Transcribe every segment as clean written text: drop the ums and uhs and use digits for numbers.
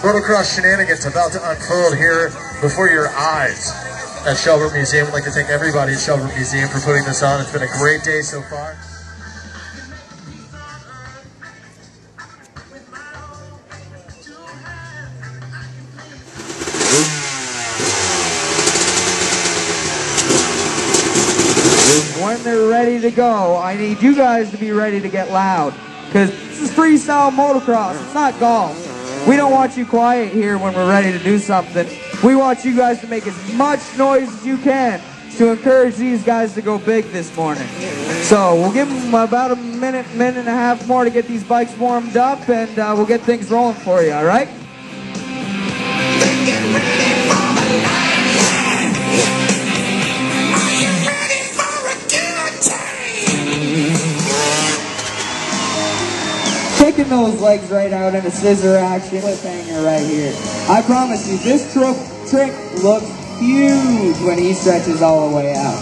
motocross shenanigans about to unfold here before your eyes at Shelburne Museum. I'd like to thank everybody at Shelburne Museum for putting this on. It's been a great day so far. When they're ready to go, I need you guys to be ready to get loud, because this is freestyle motocross, it's not golf. We don't want you quiet here when we're ready to do something. We want you guys to make as much noise as you can to encourage these guys to go big this morning. So we'll give them about a minute and a half more to get these bikes warmed up, and we'll get things rolling for you, all right? Taking those legs right out in a scissor action, cliffhanger right here. I promise you, this trick looks huge when he stretches all the way out.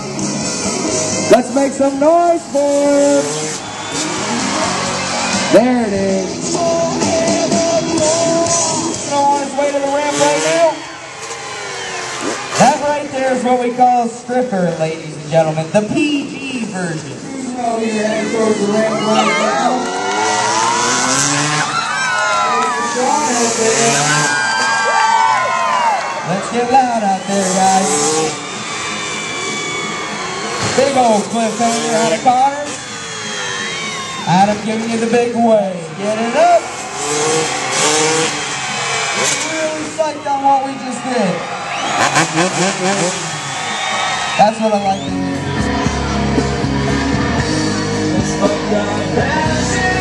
Let's make some noise for him. There it is. On his way to the ramp right now. That right there is what we call a stripper, ladies and gentlemen. The PG version. Cousino here heading towards the ramp right now. Let's get loud out there, guys. Big old cliffhanger out of Connor. Adam giving you the big wave. Get it up. Really psyched on what we just did. That's what I like to hear.